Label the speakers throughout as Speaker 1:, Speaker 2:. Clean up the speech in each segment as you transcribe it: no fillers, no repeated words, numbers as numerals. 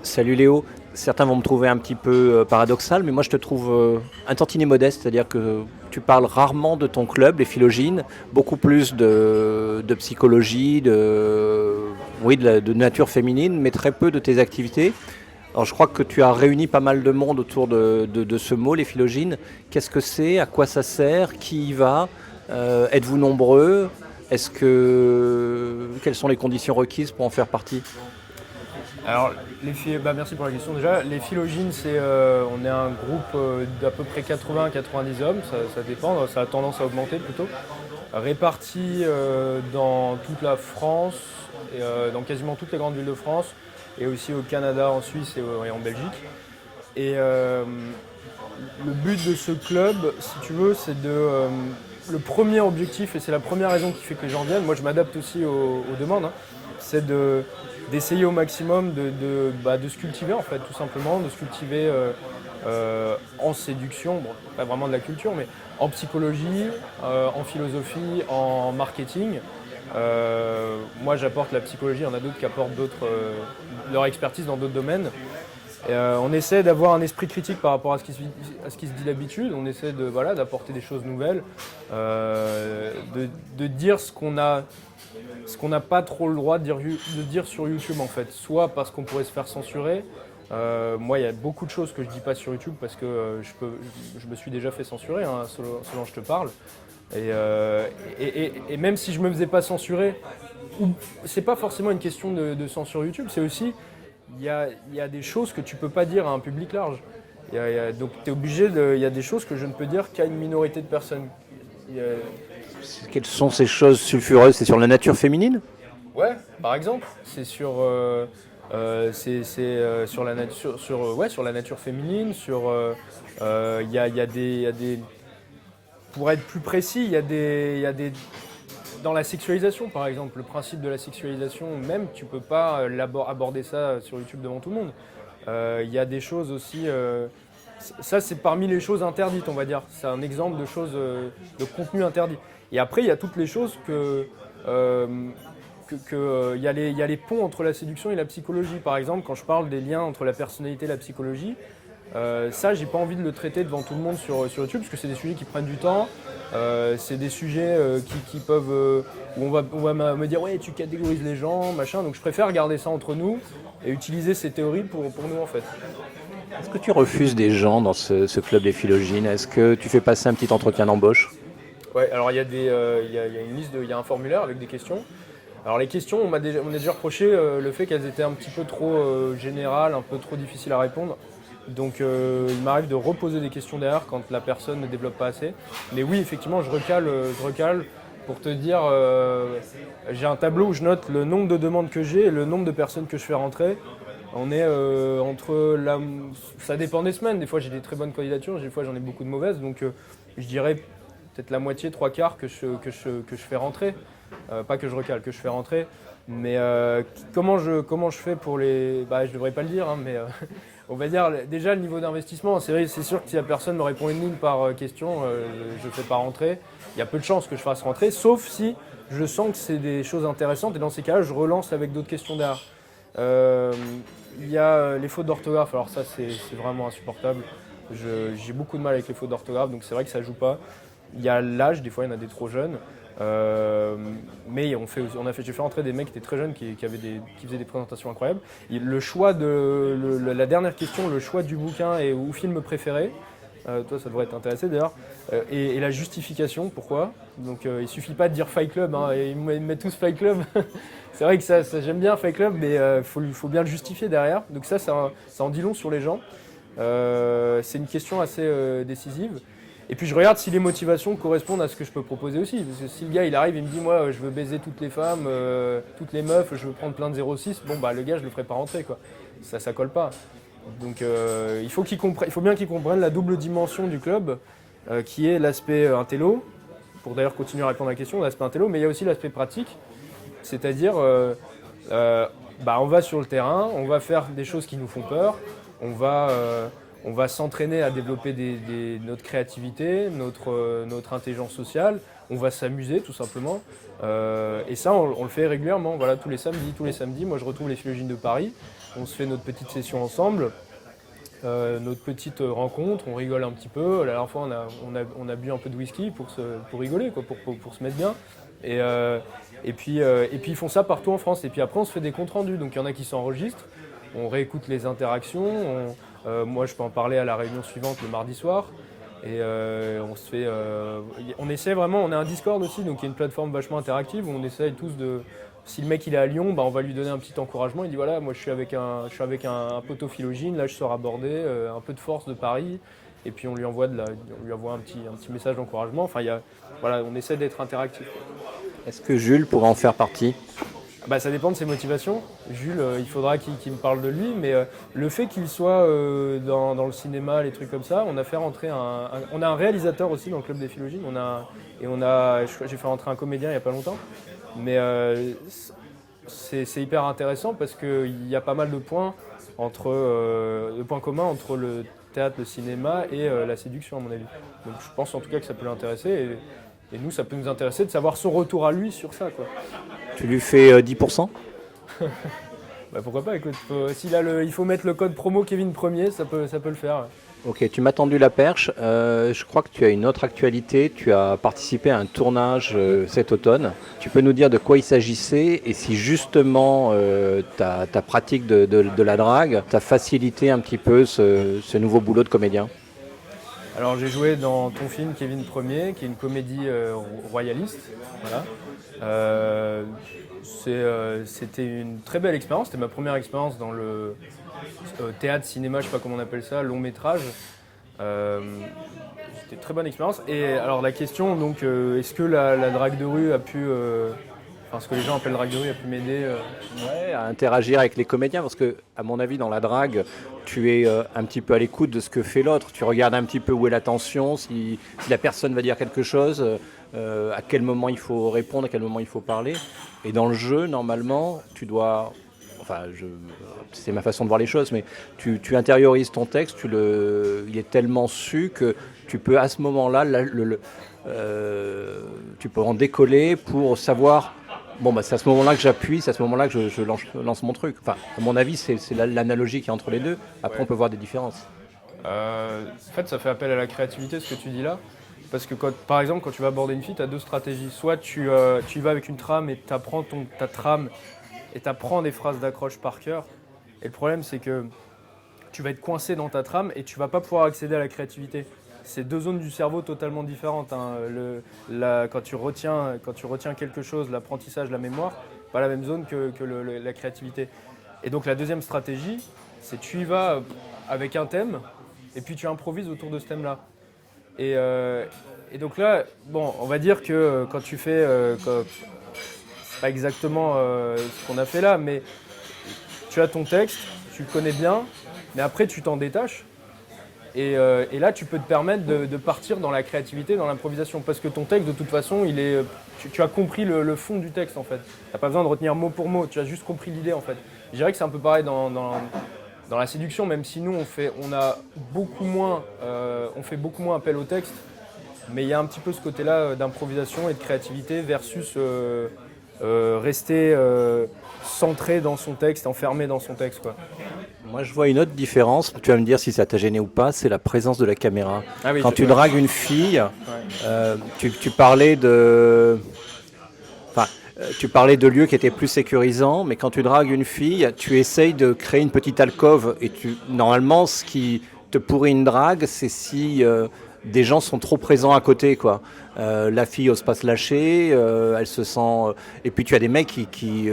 Speaker 1: Salut Léo, certains vont me trouver un petit peu paradoxal, mais moi je te trouve un tantinet modeste, c'est-à-dire que tu parles rarement de ton club, les Philogines, beaucoup plus de psychologie, oui, de nature féminine, mais très peu de tes activités. Alors je crois que tu as réuni pas mal de monde autour de ce mot, les Philogines. Qu'est-ce que c'est? À quoi ça sert? Qui y va? Êtes-vous nombreux? Quelles sont les conditions requises pour en faire partie?
Speaker 2: Alors, merci pour la question déjà. Les Philogines, on est un groupe d'à peu près 80 à 90 hommes, ça dépend, ça a tendance à augmenter plutôt, répartis dans toute la France, et, dans quasiment toutes les grandes villes de France, et aussi au Canada, en Suisse et en Belgique. Et le but de ce club, si tu veux, le premier objectif, et c'est la première raison qui fait que les gens viennent, moi je m'adapte aussi aux demandes, hein, c'est d'essayer au maximum de se cultiver en fait, tout simplement, de se cultiver en séduction, bon, pas vraiment de la culture, mais en psychologie, en philosophie, en marketing. Moi j'apporte la psychologie, il y en a d'autres qui apportent leur expertise dans d'autres domaines. On essaie d'avoir un esprit critique par rapport à ce qui se dit d'habitude. On essaie d'apporter des choses nouvelles, de dire ce qu'on n'a pas trop le droit de dire sur YouTube en fait. Soit parce qu'on pourrait se faire censurer. Moi, il y a beaucoup de choses que je dis pas sur YouTube parce que je me suis déjà fait censurer, hein, selon dont je te parle. Et même si je me faisais pas censurer, c'est pas forcément une question de censure YouTube, c'est aussi il y a des choses que tu peux pas dire à un public large. Donc tu es obligé il y a des choses que je ne peux dire qu'à une minorité de personnes. Il y a-
Speaker 1: Quelles sont ces choses sulfureuses? C'est sur la nature féminine?
Speaker 2: Ouais, par exemple, sur la nature, sur la nature féminine, il y a des, pour être plus précis, dans la sexualisation, par exemple, le principe de la sexualisation, même, tu peux pas aborder ça sur YouTube devant tout le monde. Il y a des choses aussi. Ça, c'est parmi les choses interdites, on va dire. C'est un exemple de choses, de contenu interdit. Et après, il y a toutes les choses il y a les ponts entre la séduction et la psychologie. Par exemple, quand je parle des liens entre la personnalité et la psychologie, ça, j'ai pas envie de le traiter devant tout le monde sur YouTube, parce que c'est des sujets qui prennent du temps. C'est des sujets qui peuvent. Où on va me dire, ouais, tu catégorises les gens, machin. Donc je préfère garder ça entre nous et utiliser ces théories pour nous, en fait.
Speaker 1: Est-ce que tu refuses des gens dans ce club des Philogines? Est-ce que tu fais passer un petit entretien d'embauche?
Speaker 2: Ouais, alors il y a une liste, il y a un formulaire avec des questions. Alors les questions, on m'a déjà reproché le fait qu'elles étaient un petit peu trop générales, un peu trop difficiles à répondre. Donc il m'arrive de reposer des questions derrière quand la personne ne développe pas assez. Mais oui, effectivement, je recale pour te dire, j'ai un tableau où je note le nombre de demandes que j'ai et le nombre de personnes que je fais rentrer. On est ça dépend des semaines. Des fois j'ai des très bonnes candidatures, des fois j'en ai beaucoup de mauvaises. Donc je dirais peut-être la moitié, trois quarts que je fais rentrer. Pas que je recale, que je fais rentrer. Mais comment je fais pour les. Bah, je devrais pas le dire, hein, mais on va dire déjà le niveau d'investissement. C'est vrai, c'est sûr que si la personne me répond une ligne par question, je ne fais pas rentrer. Il y a peu de chances que je fasse rentrer, sauf si je sens que c'est des choses intéressantes. Et dans ces cas-là, je relance avec d'autres questions derrière. Euh, il y a les fautes d'orthographe. Alors ça, c'est vraiment insupportable. J'ai beaucoup de mal avec les fautes d'orthographe, donc c'est vrai que ça joue pas. Il y a l'âge, des fois il y en a des trop jeunes. Mais j'ai fait entrer des mecs qui étaient très jeunes, qui faisaient des présentations incroyables. Et la dernière question, le choix du bouquin ou film préféré, toi ça devrait t'intéresser d'ailleurs, et la justification, pourquoi. Donc il suffit pas de dire Fight Club, hein, et ils me mettent tous Fight Club. C'est vrai que j'aime bien Fight Club, mais faut bien le justifier derrière. Donc ça en dit long sur les gens. C'est une question assez décisive. Et puis je regarde si les motivations correspondent à ce que je peux proposer aussi. Parce que si le gars il arrive et me dit moi je veux baiser toutes les femmes, toutes les meufs, je veux prendre plein de 06, bon bah le gars je le ferai pas rentrer quoi. Ça colle pas. Donc il faut bien qu'il comprenne la double dimension du club, qui est l'aspect intello, pour d'ailleurs continuer à répondre à la question, l'aspect intello, mais il y a aussi l'aspect pratique, c'est-à-dire on va sur le terrain, on va faire des choses qui nous font peur, on va s'entraîner à développer notre créativité, notre intelligence sociale. On va s'amuser tout simplement. Et ça, on le fait régulièrement. Voilà, tous les samedis. Moi, je retrouve les Philogines de Paris. on se fait notre petite session ensemble, notre petite rencontre, on rigole un petit peu. La dernière fois, on a bu un peu de whisky pour rigoler, quoi, pour se mettre bien. Et puis ils font ça partout en France. Et puis après, on se fait des comptes rendus. Donc il y en a qui s'enregistrent, on réécoute les interactions. Moi, je peux en parler à la réunion suivante le mardi soir. Et on essaie vraiment, on a un Discord aussi, donc il y a une plateforme vachement interactive où on essaye tous de... Si le mec il est à Lyon, on va lui donner un petit encouragement. Il dit voilà, moi je suis avec un poteau Philogine, là je sors aborder, un peu de force de Paris. Et puis on lui envoie un petit message d'encouragement. Enfin, voilà, on essaie d'être interactif.
Speaker 1: Est-ce que Jules pourrait en faire partie?
Speaker 2: Ça dépend de ses motivations. Jules, il faudra qu'il me parle de lui, mais le fait qu'il soit dans le cinéma, les trucs comme ça, on a fait rentrer on a un réalisateur aussi dans le club des Philogines. J'ai fait rentrer un comédien il n'y a pas longtemps, mais c'est hyper intéressant parce qu'il y a pas mal de points communs entre le théâtre, le cinéma et la séduction à mon avis. Donc je pense en tout cas que ça peut l'intéresser et nous ça peut nous intéresser de savoir son retour à lui sur ça, quoi.
Speaker 1: Tu lui fais 10%?
Speaker 2: Pourquoi pas, écoute, il faut mettre le code promo Kevin Premier, ça peut le faire.
Speaker 1: Ok, tu m'as tendu la perche. Je crois que tu as une autre actualité. Tu as participé à un tournage cet automne. Tu peux nous dire de quoi il s'agissait et si justement ta pratique de la drague t'a facilité un petit peu ce nouveau boulot de comédien?
Speaker 2: Alors j'ai joué dans ton film Kevin Premier, qui est une comédie royaliste. Voilà. C'était une très belle expérience. C'était ma première expérience dans le théâtre, cinéma, je sais pas comment on appelle ça, long métrage. C'était une très bonne expérience. Et alors la question, donc, est-ce que la drague de rue a pu... ce que les gens appellent drague de rue a pu m'aider
Speaker 1: Ouais, à interagir avec les comédiens, parce que, à mon avis, dans la drague, tu es un petit peu à l'écoute de ce que fait l'autre. Tu regardes un petit peu où est la tension, si la personne va dire quelque chose, à quel moment il faut répondre, à quel moment il faut parler. Et dans le jeu, normalement, tu dois... c'est ma façon de voir les choses, mais tu intériorises ton texte, il est tellement su que tu peux à ce moment-là, tu peux en décoller pour savoir... c'est à ce moment-là que j'appuie, c'est à ce moment-là que je lance mon truc. Enfin, à mon avis, c'est l'analogie qui est entre les deux. Après, on peut voir des différences.
Speaker 2: En fait, ça fait appel à la créativité, ce que tu dis là. Parce que, par exemple, quand tu vas aborder une fille, tu as deux stratégies. Soit tu y vas avec une trame et tu apprends ta trame et tu apprends des phrases d'accroche par cœur. Et le problème, c'est que tu vas être coincé dans ta trame et tu vas pas pouvoir accéder à la créativité. C'est deux zones du cerveau totalement différentes. Quand tu retiens quelque chose, l'apprentissage, la mémoire, pas la même zone que la créativité. Et donc la deuxième stratégie, c'est tu y vas avec un thème et puis tu improvises autour de ce thème-là. Et donc là, on va dire que quand tu fais, c'est pas exactement ce qu'on a fait là, mais tu as ton texte, tu le connais bien, mais après tu t'en détaches. Et là, tu peux te permettre de partir dans la créativité, dans l'improvisation. Parce que ton texte, de toute façon, tu as compris le fond du texte, en fait. Tu n'as pas besoin de retenir mot pour mot, tu as juste compris l'idée, en fait. Je dirais que c'est un peu pareil dans la séduction, même si nous, on fait beaucoup moins appel au texte. Mais il y a un petit peu ce côté-là d'improvisation et de créativité versus rester centré dans son texte, enfermé dans son texte, quoi.
Speaker 1: Moi, je vois une autre différence. Tu vas me dire si ça t'a gêné ou pas, c'est la présence de la caméra.
Speaker 2: Ah oui,
Speaker 1: quand tu dragues une fille, tu parlais de... tu parlais de lieux qui étaient plus sécurisants, mais quand tu dragues une fille, tu essayes de créer une petite alcôve. Et normalement, ce qui te pourrit une drague, c'est si des gens sont trop présents à côté, quoi. La fille n'ose pas se lâcher, elle se sent... et puis tu as des mecs qui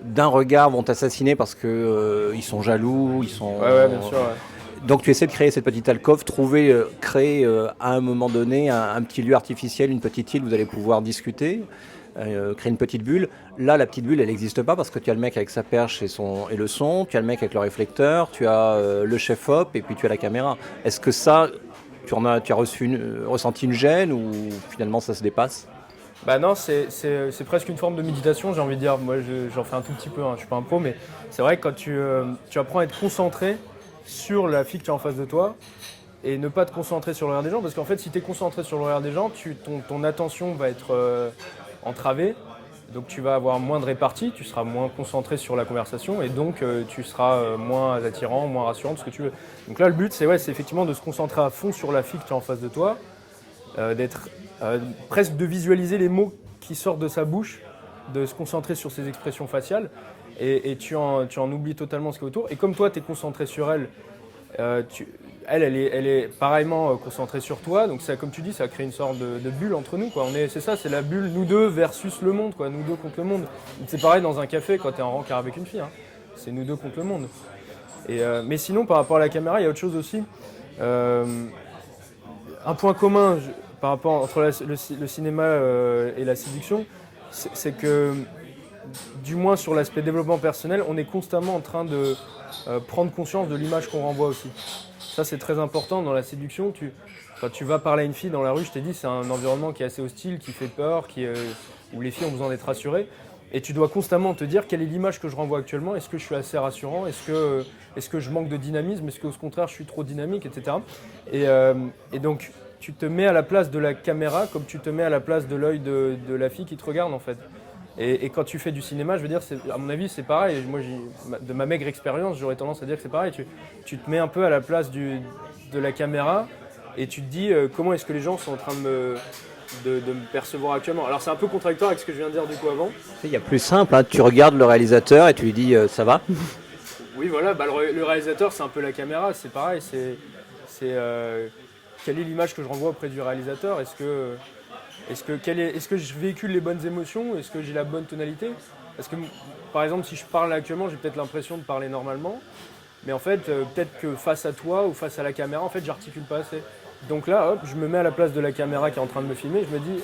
Speaker 1: d'un regard vont t'assassiner parce que ils sont jaloux, ils sont...
Speaker 2: Ouais, bien sûr, ouais.
Speaker 1: Donc tu essaies de créer cette petite alcôve, créer à un moment donné un petit lieu artificiel, une petite île où vous allez pouvoir discuter, créer une petite bulle. Là, la petite bulle, elle n'existe pas parce que tu as le mec avec sa perche et le son, tu as le mec avec le réflecteur, tu as le chef-op et puis tu as la caméra. Est-ce que ça, tu as ressenti une gêne ou finalement ça se dépasse?
Speaker 2: Non, c'est presque une forme de méditation, j'ai envie de dire. Moi, j'en fais un tout petit peu, je ne suis pas un pro, mais c'est vrai que quand tu apprends à être concentré sur la fille que tu as en face de toi et ne pas te concentrer sur le regard des gens, parce qu'en fait, si tu es concentré sur le regard des gens, ton attention va être entravée Donc tu vas avoir moins de répartie, tu seras moins concentré sur la conversation et donc tu seras moins attirant, moins rassurant, tout ce que tu veux. Donc là le but c'est effectivement de se concentrer à fond sur la fille que tu as en face de toi, d'être presque de visualiser les mots qui sortent de sa bouche, de se concentrer sur ses expressions faciales et tu en oublies totalement ce qui est autour. Et comme toi tu es concentré sur elle, elle est pareillement concentrée sur toi, donc ça, comme tu dis, ça crée une sorte de bulle entre nous, quoi. C'est ça, c'est la bulle, nous deux versus le monde, quoi. Nous deux contre le monde. C'est pareil dans un café quand tu es en rencard avec une fille, hein. C'est nous deux contre le monde. Mais sinon, par rapport à la caméra, il y a autre chose aussi. Un point commun par rapport entre le cinéma et la séduction, c'est que, du moins sur l'aspect développement personnel, on est constamment en train de prendre conscience de l'image qu'on renvoie aussi. Ça, c'est très important dans la séduction. Quand tu vas parler à une fille dans la rue, je t'ai dit, c'est un environnement qui est assez hostile, qui fait peur, où les filles ont besoin d'être rassurées. Et tu dois constamment te dire quelle est l'image que je renvoie actuellement. Est-ce que je suis assez rassurant ? Est-ce que je manque de dynamisme ? Est-ce qu'au contraire, je suis trop dynamique, etc. Et donc, tu te mets à la place de la caméra comme tu te mets à la place de l'œil de la fille qui te regarde, en fait. Et quand tu fais du cinéma, je veux dire, à mon avis, c'est pareil. Moi, de ma maigre expérience, j'aurais tendance à dire que c'est pareil. Tu te mets un peu à la place de la caméra et tu te dis comment est-ce que les gens sont en train de me percevoir actuellement. Alors, c'est un peu contradictoire avec ce que je viens de dire du coup avant.
Speaker 1: Il y a plus simple, hein, tu regardes le réalisateur et tu lui dis ça va.
Speaker 2: Oui, voilà, le réalisateur, c'est un peu la caméra, c'est pareil. Quelle est l'image que je renvoie auprès du réalisateur ? Est-ce que je véhicule les bonnes émotions ? Est-ce que j'ai la bonne tonalité ? Parce que, par exemple, si je parle actuellement, j'ai peut-être l'impression de parler normalement, mais en fait, peut-être que face à toi ou face à la caméra, en fait, j'articule pas assez. Donc là, hop, je me mets à la place de la caméra qui est en train de me filmer, je me dis,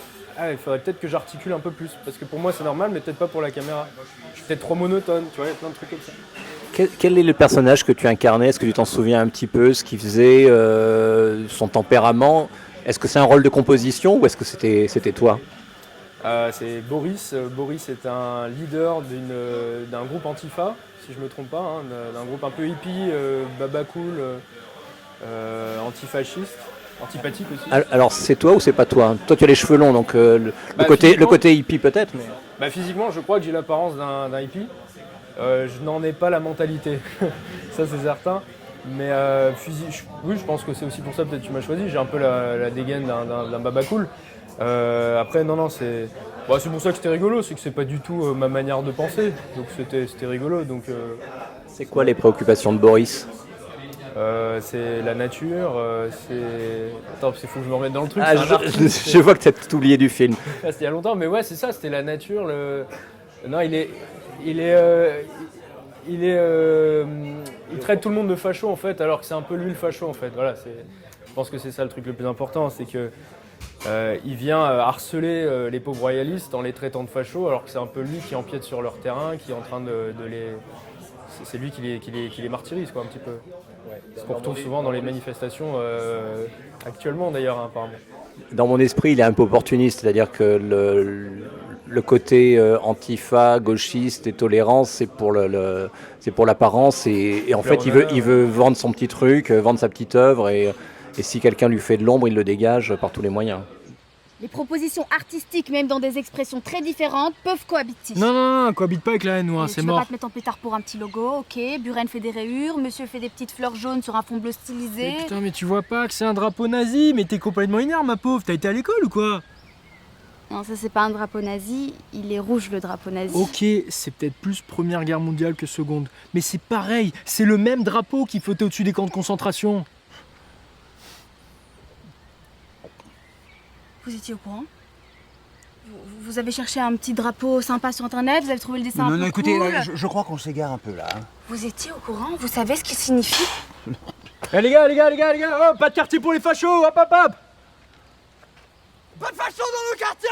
Speaker 2: il faudrait peut-être que j'articule un peu plus, parce que pour moi, c'est normal, mais peut-être pas pour la caméra. Je suis peut-être trop monotone, tu vois, il y a plein de trucs comme ça.
Speaker 1: Quel est le personnage que tu incarnais ? Est-ce que tu t'en souviens un petit peu, ce qu'il faisait, son tempérament ? Est-ce que c'est un rôle de composition ou est-ce que c'était toi ?
Speaker 2: C'est Boris. Boris est un leader d'un groupe Antifa, si je ne me trompe pas, hein, d'un groupe un peu hippie, baba cool, antifasciste, antipathique aussi.
Speaker 1: Alors c'est toi ou c'est pas toi ? Toi tu as les cheveux longs, donc le côté hippie peut-être. Mais...
Speaker 2: physiquement, je crois que j'ai l'apparence d'un hippie. Je n'en ai pas la mentalité, ça c'est certain. Mais oui, je pense que c'est aussi pour ça peut-être que tu m'as choisi. J'ai un peu la dégaine d'un baba cool. Après, non, c'est pour ça que c'était rigolo. C'est que c'est pas du tout ma manière de penser. Donc c'était rigolo. Donc,
Speaker 1: c'est quoi les préoccupations de Boris ?
Speaker 2: C'est la nature. Attends, il faut que je me remette dans le truc.
Speaker 1: Je vois que tu as tout oublié du film.
Speaker 2: C'était il y a longtemps, mais ouais, c'est ça. C'était la nature. Non, il traite tout le monde de facho en fait, alors que c'est un peu lui le facho en fait. Voilà, je pense que c'est ça le truc le plus important, c'est que il vient harceler les pauvres royalistes en les traitant de fachos, alors que c'est un peu lui qui empiète sur leur terrain, qui est en train de les... C'est lui qui les martyrise, quoi, un petit peu. Ouais. Ce qu'on retrouve souvent dans les manifestations actuellement d'ailleurs, hein, apparemment.
Speaker 1: Dans mon esprit, il est un peu opportuniste, c'est-à-dire que le côté antifa, gauchiste et tolérance, c'est pour l'apparence et en fait il veut vendre son petit truc, vendre sa petite œuvre et si quelqu'un lui fait de l'ombre, il le dégage par tous les moyens.
Speaker 3: Les propositions artistiques, même dans des expressions très différentes, peuvent cohabiter.
Speaker 4: Non, cohabite pas avec la haine, c'est mort.
Speaker 3: Tu vas pas te mettre en pétard pour un petit logo, ok. Buren fait des rayures, monsieur fait des petites fleurs jaunes sur un fond bleu stylisé.
Speaker 4: Mais putain, mais tu vois pas que c'est un drapeau nazi? Mais t'es complètement énerve, ma pauvre. T'as été à l'école ou quoi?
Speaker 3: Non, ça c'est pas un drapeau nazi, il est rouge le drapeau nazi.
Speaker 4: Ok, c'est peut-être plus Première Guerre mondiale que Seconde. Mais c'est pareil, c'est le même drapeau qui flottait au-dessus des camps de concentration.
Speaker 3: Vous étiez au courant? Vous avez cherché un petit drapeau sympa sur internet, vous avez trouvé le dessin un peu
Speaker 5: écoutez,
Speaker 3: cool.
Speaker 5: je crois qu'on s'égare un peu là. Hein.
Speaker 3: Vous étiez au courant? Vous savez ce qu'il signifie?
Speaker 4: Eh les gars, oh, pas de quartier pour les fachos, hop.
Speaker 5: Pas de façon dans le quartier!